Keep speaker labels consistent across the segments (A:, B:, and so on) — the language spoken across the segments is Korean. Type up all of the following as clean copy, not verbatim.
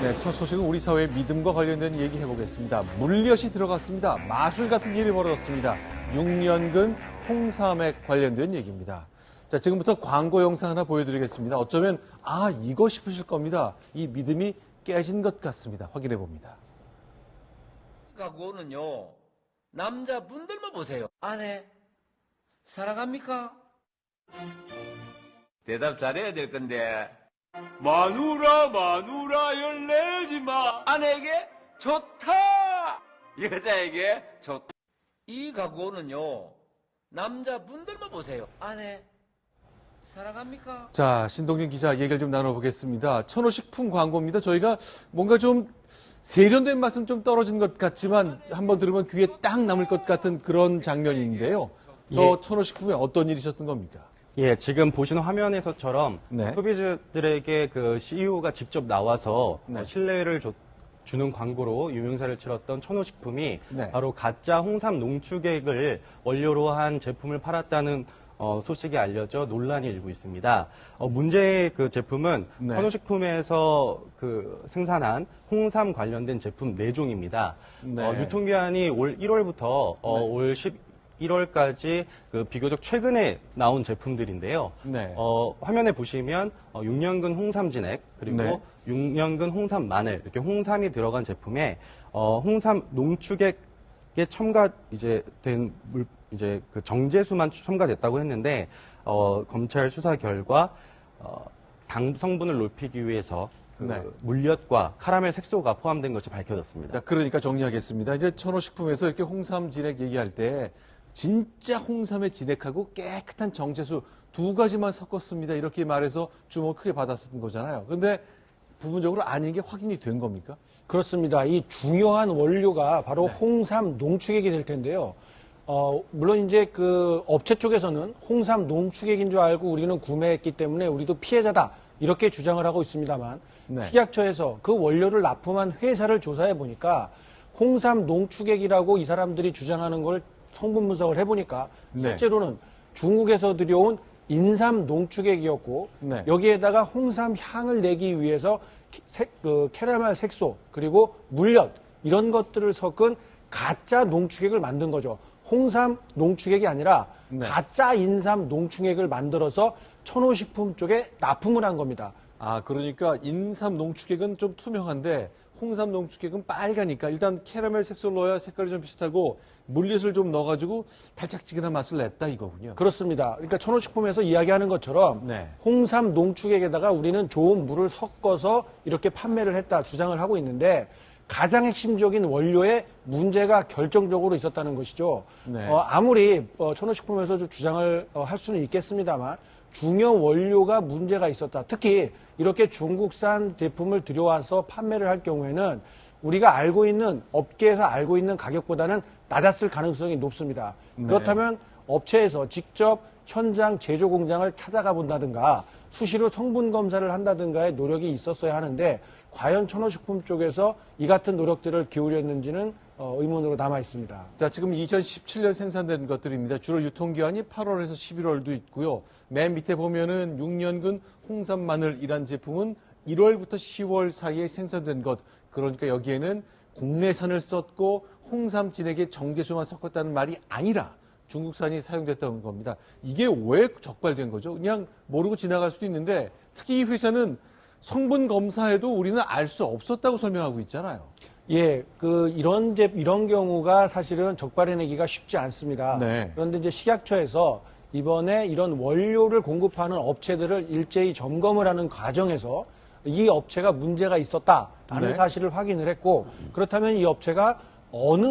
A: 네, 첫 소식은 우리 사회의 믿음과 관련된 얘기 해보겠습니다. 물엿이 들어갔습니다. 마술 같은 일이 벌어졌습니다. 6년근 홍삼액 관련된 얘기입니다. 자, 지금부터 광고 영상 하나 보여드리겠습니다. 어쩌면 이거 싶으실 겁니다. 이 믿음이 깨진 것 같습니다. 확인해 봅니다.
B: 그거는요, 남자분들만 보세요. 아내 사랑합니까? 대답 잘해야 될 건데. 마누라 열내지 마. 아내에게 좋다. 여자에게 좋다. 이 각오는요, 남자분들만 보세요. 아내 사랑합니까?
A: 자, 신동진 기자 얘기를 좀 나눠보겠습니다. 천호식품 광고입니다. 저희가 뭔가 좀 세련된 말씀 좀 떨어진 것 같지만 한번 들으면 귀에 딱 남을 것 같은 그런 장면인데요. 저 천호식품에 어떤 일이 있었던 겁니까?
C: 예, 지금 보시는 화면에서처럼
A: 네.
C: 소비자들에게 그 CEO가 직접 나와서
A: 네.
C: 신뢰를 주는 광고로 유명세를 치렀던 천호식품이
A: 네.
C: 바로 가짜 홍삼 농축액을 원료로 한 제품을 팔았다는 소식이 알려져 논란이 일고 있습니다. 문제의 그 제품은
A: 네.
C: 천호식품에서 그 생산한 홍삼 관련된 제품 4종입니다.
A: 네.
C: 유통기한이 올 1월부터 올 11월까지 그 비교적 최근에 나온 제품들인데요.
A: 네.
C: 화면에 보시면 6년근 홍삼 진액 그리고
A: 네.
C: 6년근 홍삼 마늘 이렇게 홍삼이 들어간 제품에 홍삼 농축액에 첨가 된 그 정제수만 첨가됐다고 했는데 검찰 수사 결과 당 성분을 높이기 위해서 그
A: 네.
C: 물엿과 카라멜 색소가 포함된 것이 밝혀졌습니다.
A: 자, 그러니까 정리하겠습니다. 이제 천호식품에서 이렇게 홍삼 진액 얘기할 때 진짜 홍삼의 진액하고 깨끗한 정제수 2가지만 섞었습니다. 이렇게 말해서 주목을 크게 받았었던 거잖아요. 그런데 부분적으로 아닌 게 확인이 된 겁니까?
D: 그렇습니다. 이 중요한 원료가 바로
A: 네.
D: 홍삼 농축액이 될 텐데요. 물론 이제 그 업체 쪽에서는 홍삼 농축액인 줄 알고 우리는 구매했기 때문에 우리도 피해자다. 이렇게 주장을 하고 있습니다만
A: 네.
D: 식약처에서 그 원료를 납품한 회사를 조사해 보니까 홍삼 농축액이라고 이 사람들이 주장하는 걸 성분 분석을 해보니까
A: 네.
D: 실제로는 중국에서 들여온 인삼 농축액이었고
A: 네.
D: 여기에다가 홍삼 향을 내기 위해서 캐러멜 색소 그리고 물엿 이런 것들을 섞은 가짜 농축액을 만든 거죠. 홍삼 농축액이 아니라
A: 네.
D: 가짜 인삼 농축액을 만들어서 천호식품 쪽에 납품을 한 겁니다.
A: 그러니까 인삼 농축액은 좀 투명한데 홍삼 농축액은 빨가니까 일단 캐러멜 색소를 넣어야 색깔이 좀 비슷하고 물엿을 좀 넣어가지고 달짝지근한 맛을 냈다 이거군요.
D: 그렇습니다. 그러니까 천호식품에서 이야기하는 것처럼
A: 네.
D: 홍삼 농축액에다가 우리는 좋은 물을 섞어서 이렇게 판매를 했다 주장을 하고 있는데 가장 핵심적인 원료에 문제가 결정적으로 있었다는 것이죠.
A: 네.
D: 아무리 천호식품에서 주장을 할 수는 있겠습니다만 중요 원료가 문제가 있었다. 특히 이렇게 중국산 제품을 들여와서 판매를 할 경우에는 우리가 알고 있는 업계에서 알고 있는 가격보다는 낮았을 가능성이 높습니다.
A: 네.
D: 그렇다면 업체에서 직접 현장 제조 공장을 찾아가 본다든가 수시로 성분 검사를 한다든가의 노력이 있었어야 하는데 과연 천호식품 쪽에서 이 같은 노력들을 기울였는지는 의문으로 남아 있습니다.
A: 자, 지금 2017년 생산된 것들입니다. 주로 유통기한이 8월에서 11월도 있고요. 맨 밑에 보면은 6년근 홍삼 마늘이란 제품은 1월부터 10월 사이에 생산된 것. 그러니까 여기에는 국내산을 썼고 홍삼 진액에 정제수만 섞었다는 말이 아니라 중국산이 사용됐다는 겁니다. 이게 왜 적발된 거죠? 그냥 모르고 지나갈 수도 있는데 특히 이 회사는 성분 검사에도 우리는 알 수 없었다고 설명하고 있잖아요.
D: 예, 이런 경우가 사실은 적발해내기가 쉽지 않습니다.
A: 네.
D: 그런데 이제 식약처에서 이번에 이런 원료를 공급하는 업체들을 일제히 점검을 하는 과정에서 이 업체가 문제가 있었다라는
A: 네.
D: 사실을 확인을 했고 그렇다면 이 업체가 어느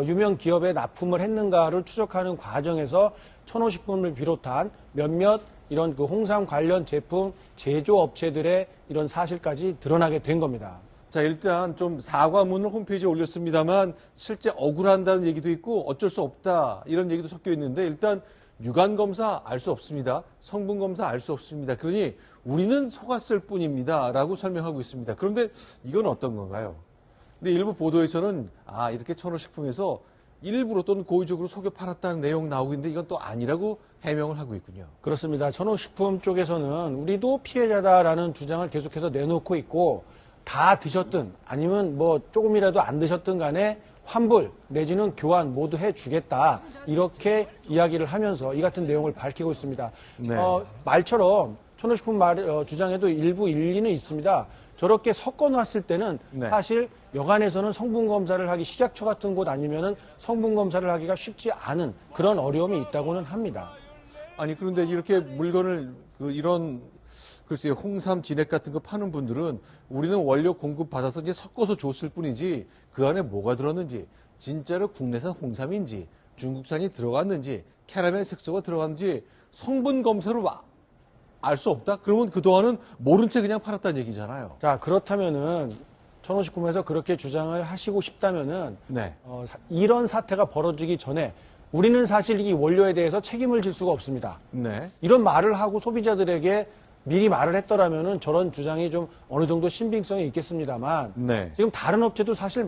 D: 유명 기업에 납품을 했는가를 추적하는 과정에서 천호식품을 비롯한 몇몇 이런 그 홍삼 관련 제품 제조 업체들의 이런 사실까지 드러나게 된 겁니다.
A: 자, 일단 좀 사과문을 홈페이지에 올렸습니다만 실제 억울한다는 얘기도 있고 어쩔 수 없다 이런 얘기도 섞여 있는데 일단 유관검사 알 수 없습니다. 성분검사 알 수 없습니다. 그러니 우리는 속았을 뿐입니다. 라고 설명하고 있습니다. 그런데 이건 어떤 건가요? 근데 일부 보도에서는 이렇게 천호식품에서 일부러 또는 고의적으로 속여 팔았다는 내용 나오고 있는데 이건 또 아니라고 해명을 하고 있군요.
D: 그렇습니다. 천호식품 쪽에서는 우리도 피해자다라는 주장을 계속해서 내놓고 있고 다 드셨든 아니면 뭐 조금이라도 안 드셨든 간에 환불 내지는 교환 모두 해주겠다 이렇게 이야기를 하면서 이 같은 내용을 밝히고 있습니다.
A: 네.
D: 말처럼 천호식품 주장에도 일부 일리는 있습니다. 저렇게 섞어놨을 때는
A: 네.
D: 사실 여간에서는 성분 검사를 하기 식약처 같은 곳 아니면은 성분 검사를 하기가 쉽지 않은 그런 어려움이 있다고는 합니다.
A: 아니 그런데 이렇게 물건을 이런 글쎄요 홍삼 진액 같은 거 파는 분들은 우리는 원료 공급 받아서 이제 섞어서 줬을 뿐이지 그 안에 뭐가 들었는지 진짜로 국내산 홍삼인지 중국산이 들어갔는지 캐러멜 색소가 들어갔는지 성분 검사로 알 수 없다? 그러면 그동안은 모른 채 그냥 팔았다는 얘기잖아요.
D: 자, 그렇다면은 천호식품에서 그렇게 주장을 하시고 싶다면은
A: 네.
D: 이런 사태가 벌어지기 전에 우리는 사실 이 원료에 대해서 책임을 질 수가 없습니다.
A: 네.
D: 이런 말을 하고 소비자들에게 미리 말을 했더라면은 저런 주장이 좀 어느 정도 신빙성이 있겠습니다만
A: 네.
D: 지금 다른 업체도 사실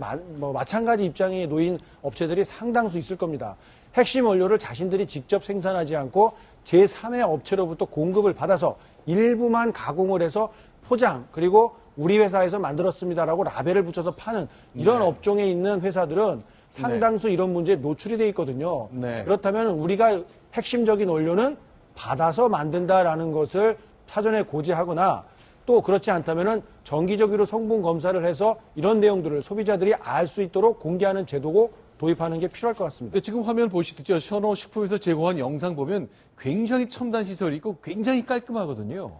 D: 마찬가지 입장에 놓인 업체들이 상당수 있을 겁니다. 핵심 원료를 자신들이 직접 생산하지 않고 제3의 업체로부터 공급을 받아서 일부만 가공을 해서 포장 그리고 우리 회사에서 만들었습니다라고 라벨을 붙여서 파는 이런
A: 네.
D: 업종에 있는 회사들은 상당수 이런 문제에 노출이 돼 있거든요.
A: 네.
D: 그렇다면 우리가 핵심적인 원료는 받아서 만든다라는 것을 사전에 고지하거나 또 그렇지 않다면은 정기적으로 성분 검사를 해서 이런 내용들을 소비자들이 알 수 있도록 공개하는 제도고 도입하는 게 필요할 것 같습니다.
A: 근데 지금 화면 보시듯요. 천호식품에서 제공한 영상 보면 굉장히 첨단 시설이 있고 굉장히 깔끔하거든요.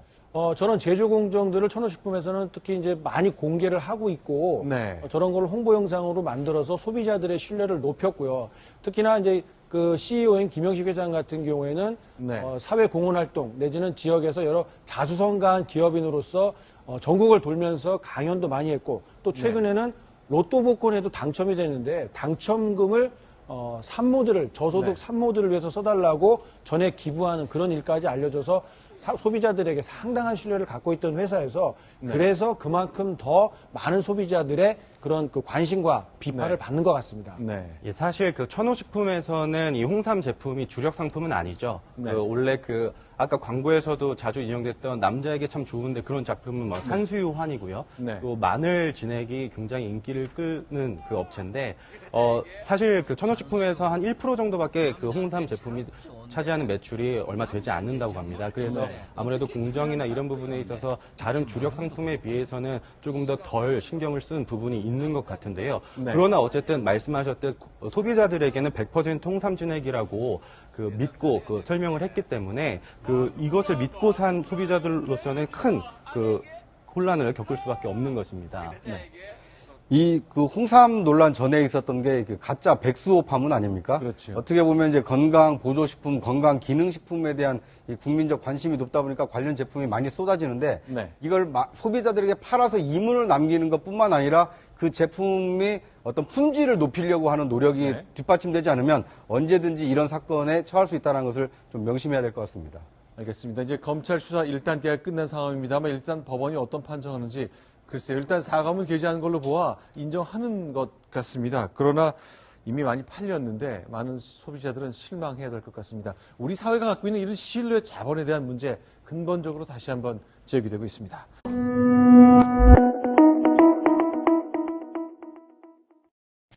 D: 저는 제조 공정들을 천호식품에서는 특히 이제 많이 공개를 하고 있고
A: 네.
D: 저런 걸 홍보 영상으로 만들어서 소비자들의 신뢰를 높였고요. 특히나 이제 그 CEO인 김영식 회장 같은 경우에는
A: 네.
D: 사회 공헌 활동 내지는 지역에서 여러 자수성가한 기업인으로서 전국을 돌면서 강연도 많이 했고 또 최근에는 로또 복권에도 당첨이 됐는데 당첨금을 산모들을 저소득
A: 네.
D: 산모들을 위해서 써달라고 전에 기부하는 그런 일까지 알려줘서 소비자들에게 상당한 신뢰를 갖고 있던 회사에서
A: 네.
D: 그래서 그만큼 더 많은 소비자들의 그런 그 관심과 비판을
A: 네.
D: 받는 것 같습니다.
A: 네.
C: 예, 사실 그 천호식품에서는 이 홍삼 제품이 주력 상품은 아니죠.
A: 네.
C: 원래 아까 광고에서도 자주 인용됐던 남자에게 참 좋은데 그런 작품은 뭐 산수유환이고요.
A: 네.
C: 또 마늘 진액이 굉장히 인기를 끄는 그 업체인데 사실 그 천호식품에서 한 1% 정도밖에 그 홍삼 제품이 차지하는 매출이 얼마 되지 않는다고 합니다. 그래서
A: 네.
C: 아무래도 공정이나 이런 부분에 있어서 다른 주력 상품에 비해서는 조금 더 덜 신경을 쓴 부분이 있는 것 같은데요.
A: 네.
C: 그러나 어쨌든 말씀하셨듯 소비자들에게는 100% 홍삼 진액이라고 믿고 설명을 했기 때문에 이것을 믿고 산 소비자들로서는 큰 혼란을 겪을 수밖에 없는 것입니다.
A: 네.
E: 이 홍삼 논란 전에 있었던 게 가짜 백수호 파문 아닙니까?
A: 그렇죠.
E: 어떻게 보면 이제 건강 보조식품, 건강 기능식품에 대한 이 국민적 관심이 높다 보니까 관련 제품이 많이 쏟아지는데
A: 네.
E: 이걸 소비자들에게 팔아서 이문을 남기는 것뿐만 아니라 그 제품이 어떤 품질을 높이려고 하는 노력이
A: 네.
E: 뒷받침되지 않으면 언제든지 이런 사건에 처할 수 있다는 것을 좀 명심해야 될 것 같습니다.
A: 알겠습니다. 이제 검찰 수사 1단계가 끝난 상황입니다만 일단 법원이 어떤 판정하는지 글쎄요. 일단 사과문 게재하는 걸로 보아 인정하는 것 같습니다. 그러나 이미 많이 팔렸는데 많은 소비자들은 실망해야 될 것 같습니다. 우리 사회가 갖고 있는 이런 신뢰 자본에 대한 문제 근본적으로 다시 한번 제기되고 있습니다.